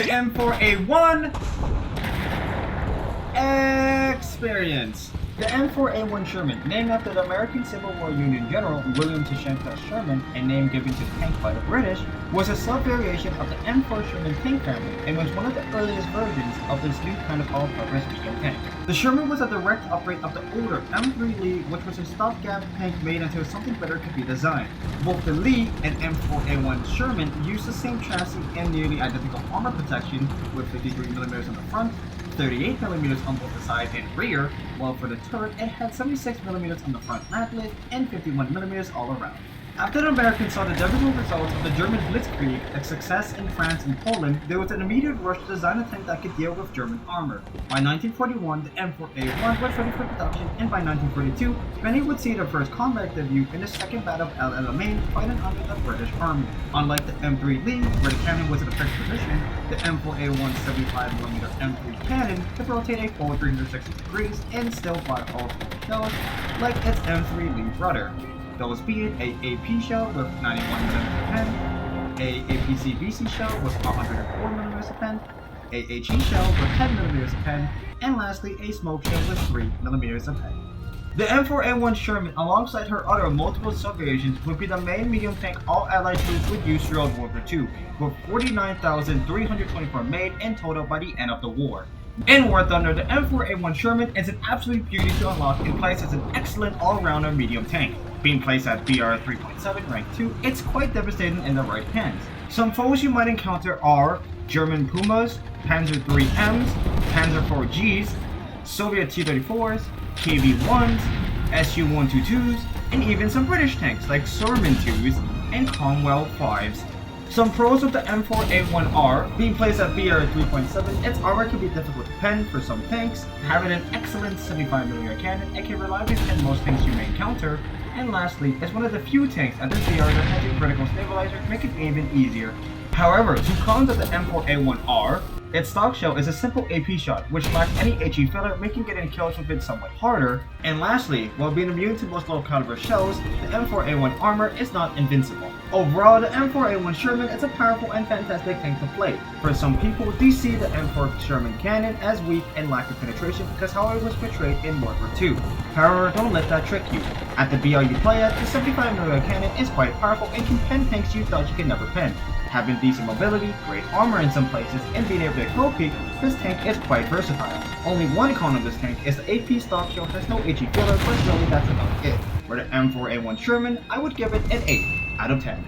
M4A1 experience. The M4A1 Sherman, named after the American Civil War Union General William Tecumseh Sherman, a name given to the tank by the British, was a sub-variation of the M4 Sherman tank family and was one of the earliest versions of this new kind of all-purpose medium tank. The Sherman was a direct upgrade of the older M3 Lee, which was a stopgap tank made until something better could be designed. Both the Lee and M4A1 Sherman used the same chassis and nearly identical armor protection with 53mm on the front, 38mm on both the side and rear, while for the turret it had 76mm on the front mat lid and 51mm all around. After the Americans saw the devastating results of the German Blitzkrieg, a success in France and Poland, there was an immediate rush to design a tank that could deal with German armor. By 1941, the M4A1 was ready for production, and by 1942, many would see their first combat debut in the Second Battle of El Alamein fighting under the British Army. Unlike the M3 Lee, where the cannon was in a fixed position, the M4A1 75mm M3 cannon could rotate a full 360 degrees and still fire all 4 shells like its M3 Lee brother. Those being a AP shell with 91mm pen, a APC-BC shell with 104mm pen, a HE shell with 10mm pen, and lastly a smoke shell with 3mm pen. The M4A1 Sherman, alongside her other multiple sub-variations, would be the main medium tank all Allied troops would use throughout World War II, with 49,324 made in total by the end of the war. In War Thunder, the M4A1 Sherman is an absolute beauty to unlock and placed as an excellent all-rounder medium tank. Being placed at BR 3.7 rank 2, it's quite devastating in the right hands. Some foes you might encounter are German Pumas, Panzer IIIMs, Panzer IVGs, Soviet T-34s, KV-1s, Su-122s, and even some British tanks like Surman 2s and Cromwell 5s. Some pros of the M4A1 are, being placed at BR 3.7, its armor can be difficult to pen for some tanks, having an excellent 75mm cannon, it can reliably pen most things you may encounter, and lastly, it's one of the few tanks at this BR that has a critical stabilizer, making it even easier. However, two cons of the M4A1 are, its stock shell is a simple AP shot, which lacks any HE filler, making getting kills with it somewhat harder. And lastly, while being immune to most low caliber shells, the M4A1 armor is not invincible. Overall, the M4A1 Sherman is a powerful and fantastic tank to play. For some people, they see the M4 Sherman cannon as weak and lacking penetration because how it was portrayed in World War II. However, don't let that trick you. At the BR you play at, the 75mm cannon is quite powerful and can pen tanks you thought you could never pen. Having decent mobility, great armor in some places, and being able to kill peek, this tank is quite versatile. Only one con of this tank is the AP stock shell has no HE filler, but really that's about it. For the M4A1 Sherman, I would give it an 8 out of 10.